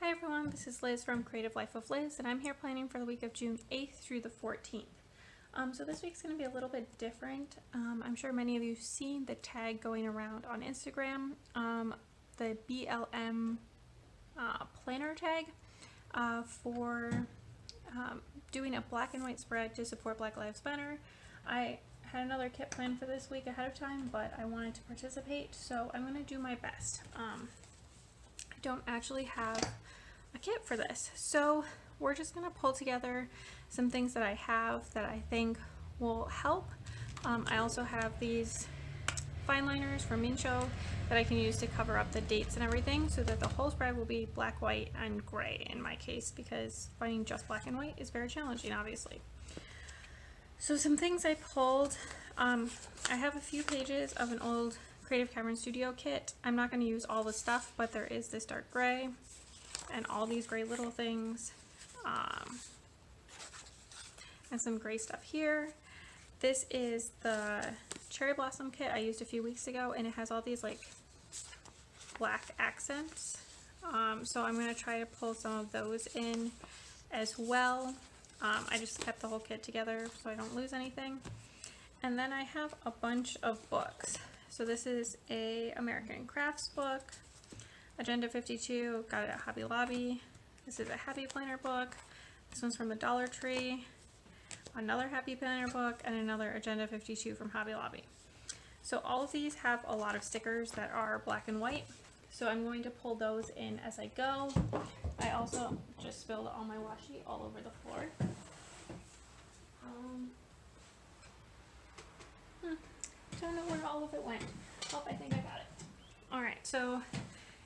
Hi everyone, this is Liz from Creative Life of Liz, and I'm here planning for the week of June 8th through the 14th. So this week's going to be a little bit different. I'm sure many of you have seen the tag going around on Instagram, the BLM planner tag for doing a black and white spread to support Black Lives Matter. I had another kit planned for this week ahead of time, but I wanted to participate, so I'm going to do my best. I don't actually have a kit for this, so we're just going to pull together some things that I have that I think will help. I also have these fine liners from Mincho that I can use to cover up the dates and everything so that the whole spread will be black, white, and gray in my case, because finding just black and white is very challenging, obviously. So some things I pulled, I have a few pages of an old Creative Cavern Studio kit. I'm not going to use all the stuff, but there is this dark gray and all these gray little things, and some gray stuff here. This is the cherry blossom kit I used a few weeks ago, and it has all these like black accents, so I'm going to try to pull some of those in as well. I just kept the whole kit together so I don't lose anything. And then I have a bunch of books. So this is a American Crafts book, Agenda 52, got it at Hobby Lobby. This is a Happy Planner book. This one's from the Dollar Tree. Another Happy Planner book, and another Agenda 52 from Hobby Lobby. So all of these have a lot of stickers that are black and white, so I'm going to pull those in as I go. I also just spilled all my washi all over the floor. Don't know where all of it went. Oh, I think I got it. Alright, so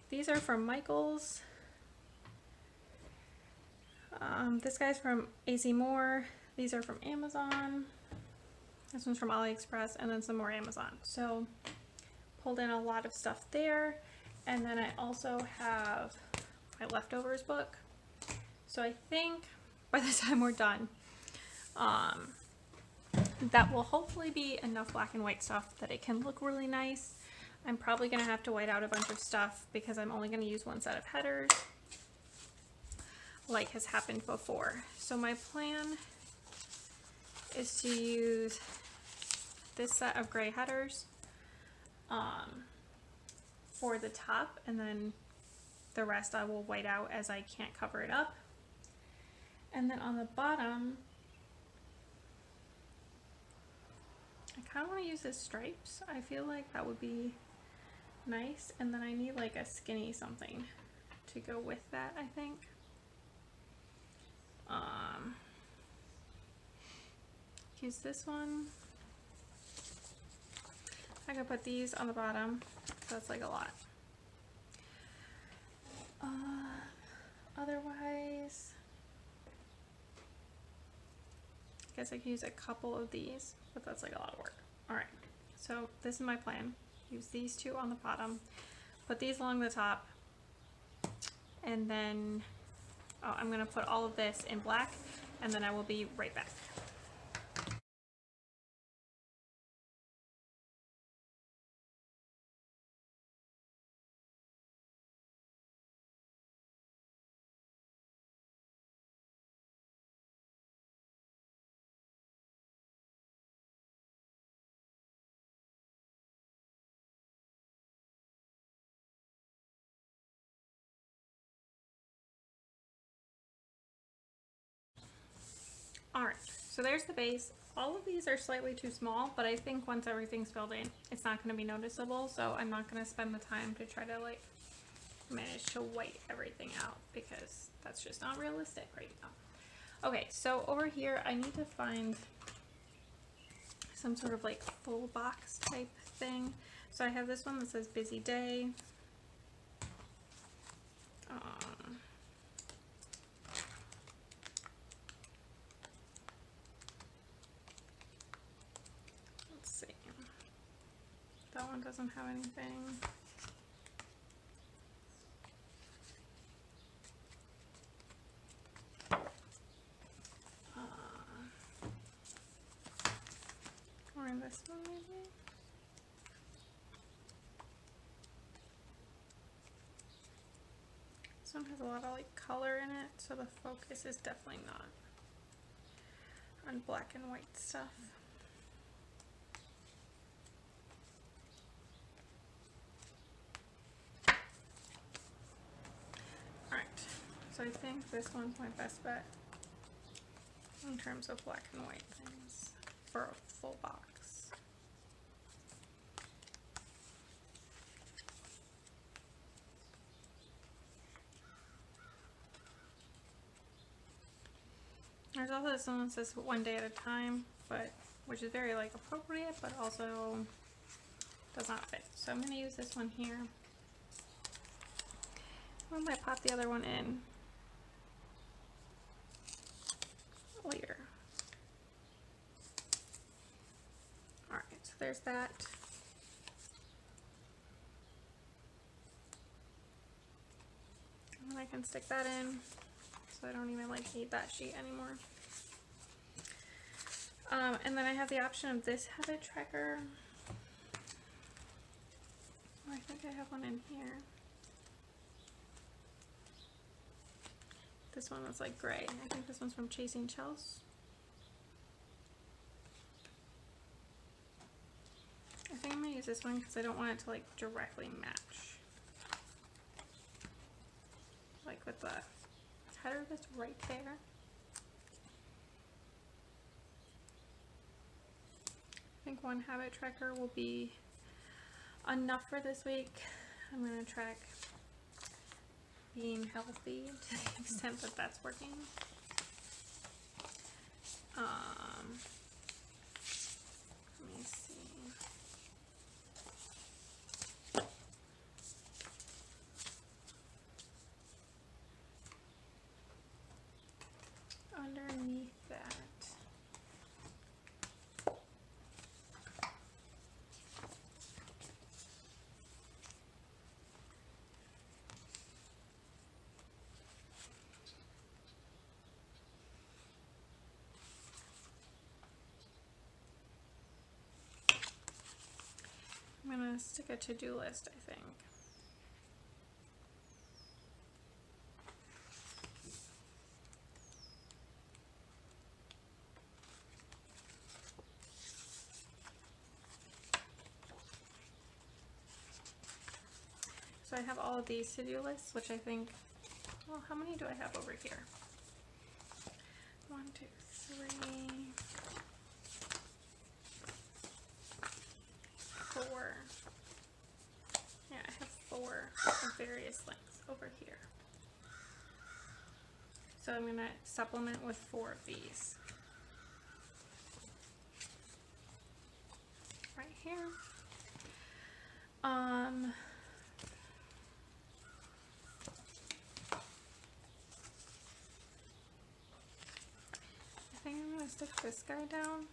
these are from Michaels. This guy's from AZ Moore. These are from Amazon. This one's from AliExpress, and then some more Amazon. So pulled in a lot of stuff there. And then I also have my leftovers book. So I think by the time we're done, that will hopefully be enough black and white stuff that it can look really nice. I'm probably going to have to white out a bunch of stuff because I'm only going to use one set of headers, like has happened before. So my plan is to use this set of gray headers for the top, and then the rest I will white out as I can't cover it up. And then on the bottom, I kind of want to use this stripes. I feel like that would be nice, and then I need like a skinny something to go with that, I think. Use this one. I could put these on the bottom, so that's like a lot. Otherwise, I guess I could use a couple of these, but that's like a lot of work. Alright, so this is my plan. Use these two on the bottom, put these along the top, and then I'm going to put all of this in black, and then I will be right back. Alright, so there's the base. All of these are slightly too small, but I think once everything's filled in, it's not going to be noticeable, so I'm not going to spend the time to try to like manage to white everything out, because that's just not realistic right now. Okay, so over here I need to find some sort of like full box type thing. So I have this one that says busy day. Let's see. That one doesn't have anything. Or in this one maybe? This one has a lot of like color in it, so the focus is definitely not on black and white stuff. Alright, so I think this one's my best bet in terms of black and white things for a full box. There's also this one that says one day at a time, but which is very like appropriate, but also does not fit. So I'm going to use this one here. I might pop the other one in later. Alright, so there's that. And I can stick that in, so I don't even like need that sheet anymore. And then I have the option of this habit tracker. Oh, I think I have one in here. This one was like gray. I think this one's from Chasing Chels. I think I'm gonna use this one because I don't want it to like directly match. Like with the header that's right there. I think one habit tracker will be enough for this week. I'm going to track being healthy to the extent that that's working. Let me see. Underneath that, I'm going to stick a to-do list, I think. So I have all of these to-do lists, which I think, well, how many do I have over here? 1, 2, 3, 4. Yeah, I have 4 of various lengths over here. So I'm going to supplement with 4 of these. Right here. I think I'm going to stick this guy down.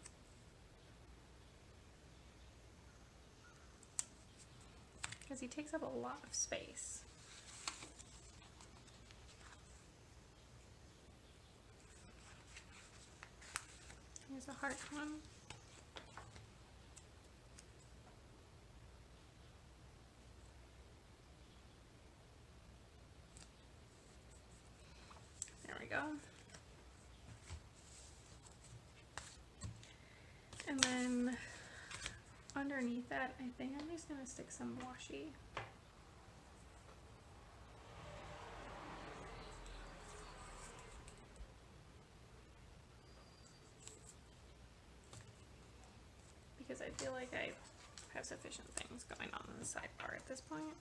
Because he takes up a lot of space. Here's a heart one. There we go. And then underneath that, I think I'm just going to stick some washi. Because I feel like I have sufficient things going on in the sidebar at this point.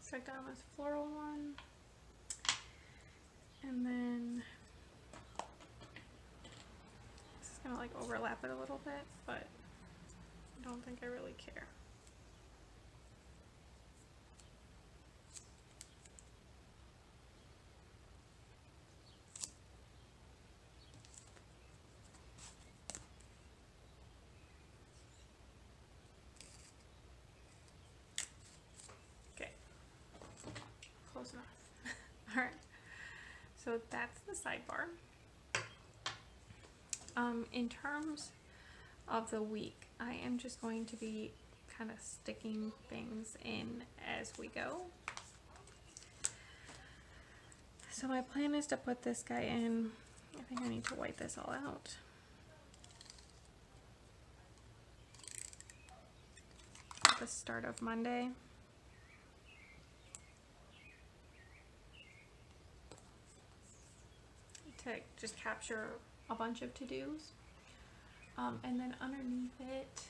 Start down with floral one. And then this is gonna like overlap it a little bit, but I don't think I really care. Okay, close enough. All right. So that's the sidebar. In terms of the week, I am just going to be kind of sticking things in as we go. So my plan is to put this guy in. I think I need to wipe this all out. At the start of Monday. To just capture a bunch of to-dos. And then underneath it,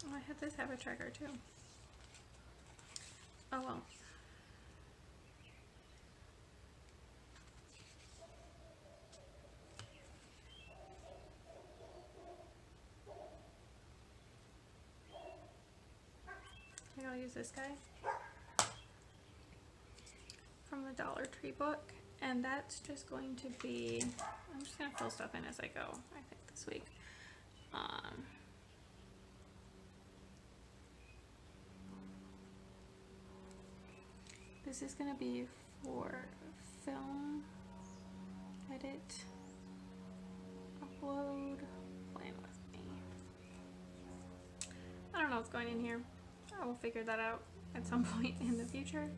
oh, I had this habit tracker too. Oh well. I think I'll use this guy from the Dollar Tree book, and that's just going to be, I'm just going to fill stuff in as I go, I think, this week. This is going to be for film, edit, upload, plan with me. I don't know what's going in here. I will figure that out at some point in the future.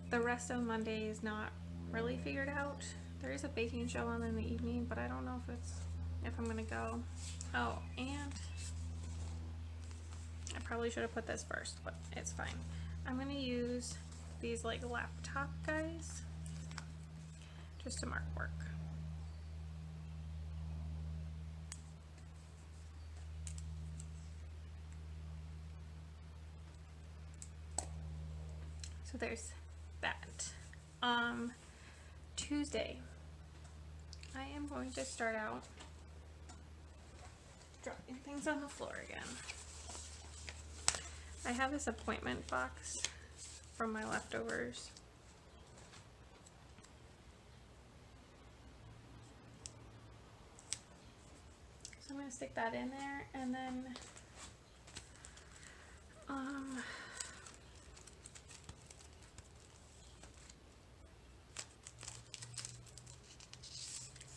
The rest of Monday is not really figured out. There is a baking show on in the evening, but I don't know if I'm gonna go. Oh, and I probably should have put this first, but it's fine. I'm gonna use these like laptop guys just to mark work. So there's that. Tuesday, I am going to start out dropping things on the floor again. I have this appointment box from my leftovers. So I'm going to stick that in there, and then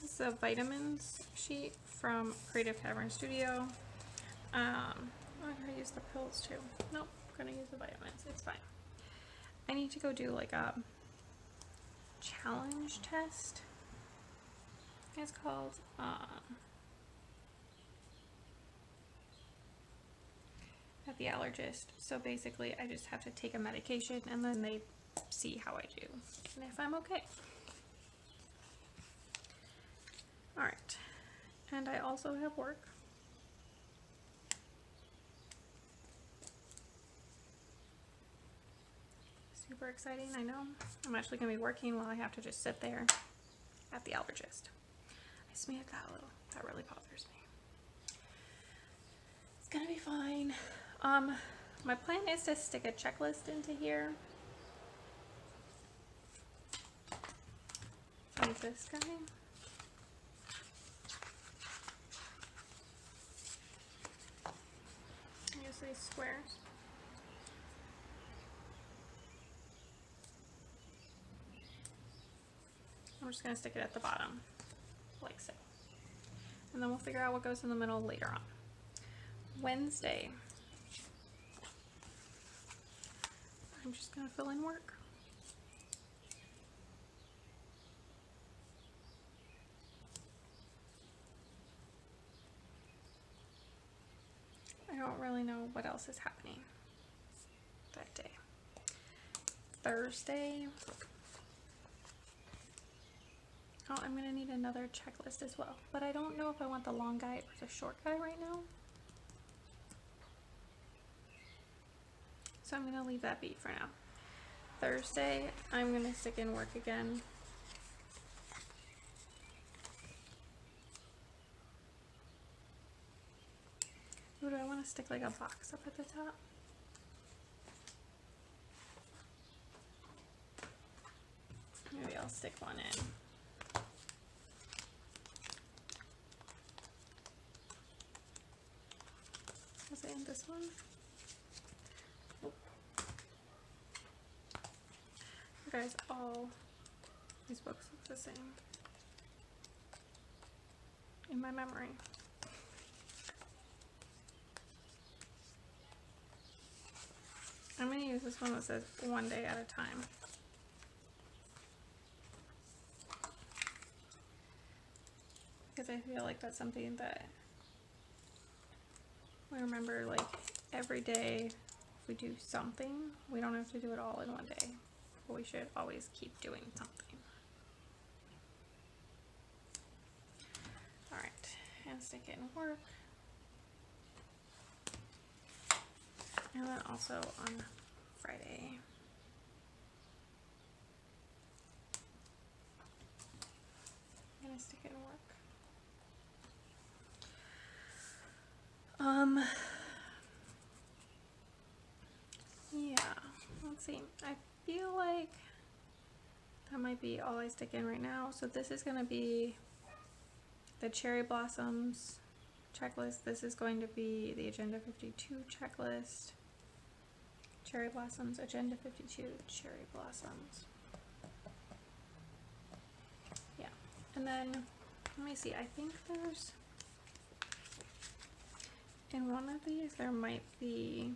this is a vitamins sheet from Cavern Studio. I'm gonna use the pills too. Nope, I'm gonna use the vitamins. It's fine. I need to go do like a challenge test. It's called at the allergist. So basically, I just have to take a medication, and then they see how I do and if I'm okay. All right, and I also have work. Super exciting, I know. I'm actually going to be working while I have to just sit there at the allergist. I smeared that a little. That really bothers me. It's going to be fine. My plan is to stick a checklist into here. Like this guy. Use these squares. I'm just going to stick it at the bottom, like so. And then we'll figure out what goes in the middle later on. Wednesday, I'm just going to fill in work. I don't really know what else is happening that day. Thursday, oh, I'm going to need another checklist as well, but I don't know if I want the long guy or the short guy right now. So I'm going to leave that be for now. Thursday, I'm going to stick in work again. Ooh, do I want to stick like a box up at the top? Maybe I'll stick one in. Was it in this one? guys all these books look the same in my memory. I'm going to use this one that says one day at a time. Because I feel like that's something that we remember, like every day if we do something, we don't have to do it all in one day, but we should always keep doing something. Alright, and stick it in work. And then also on Friday. I'm gonna stick it in work. Yeah, let's see. I feel like that might be all I stick in right now. So this is gonna be the cherry blossoms checklist. This is going to be the Agenda 52 checklist. Cherry blossoms, Agenda 52, cherry blossoms. Yeah, and then let me see. I think there's in one of these there might be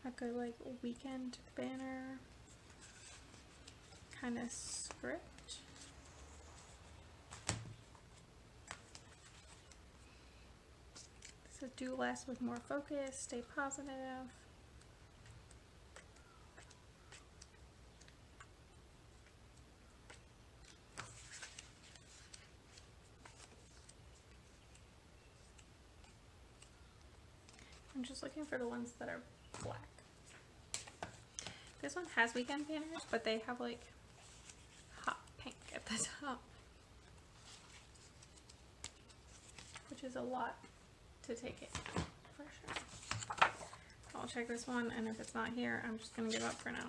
a good like weekend banner kind of script. So do less with more focus, stay positive. I'm just looking for the ones that are black. This one has weekend banners, but they have like hot pink at the top, which is a lot to take it for sure. I'll check this one, and if it's not here, I'm just gonna give up for now.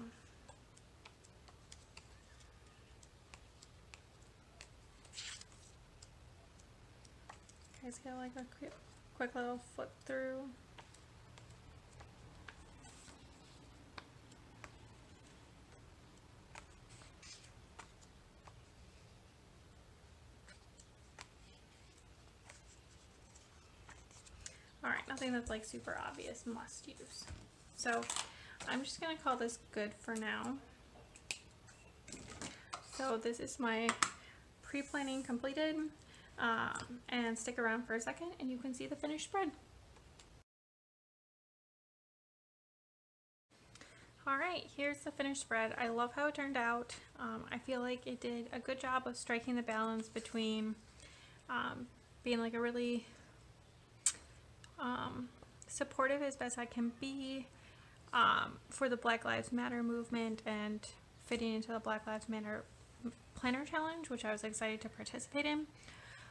Guys, get like a quick little flip through. Alright, nothing that's like super obvious must use. So I'm just going to call this good for now. So this is my pre-planning completed, and stick around for a second and you can see the finished spread. Alright, here's the finished spread. I love how it turned out. I feel like it did a good job of striking the balance between being like a really supportive as best I can be for the Black Lives Matter movement and fitting into the Black Lives Matter planner challenge, which I was excited to participate in,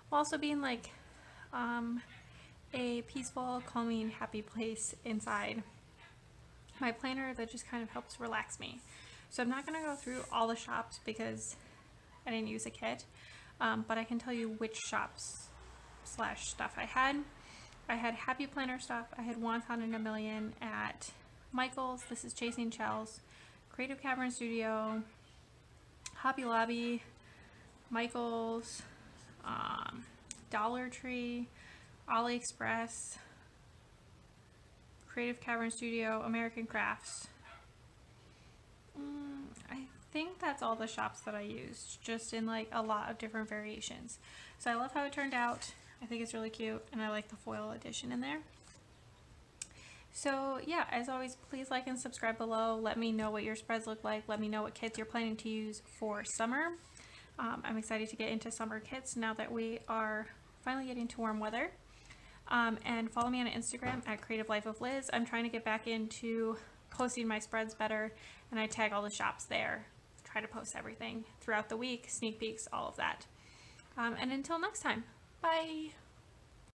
while also being like a peaceful, calming, happy place inside my planner that just kind of helps relax me. So I'm not going to go through all the shops because I didn't use a kit, but I can tell you which shops / stuff I had. I had Happy Planner stuff. I had Wanton in a Million at Michael's. This is Chasing Shells, Creative Cavern Studio, Hobby Lobby, Michael's, Dollar Tree, AliExpress, Creative Cavern Studio, American Crafts. I think that's all the shops that I used, just in like a lot of different variations. So I love how it turned out. I think it's really cute, and I like the foil edition in there. So yeah, as always, please like and subscribe below. Let me know what your spreads look like. Let me know what kits you're planning to use for summer. I'm excited to get into summer kits now that we are finally getting to warm weather. And follow me on Instagram at Creative Life of Liz. I'm trying to get back into posting my spreads better, and I tag all the shops there. Try to post everything throughout the week, sneak peeks, all of that. And until next time. Bye.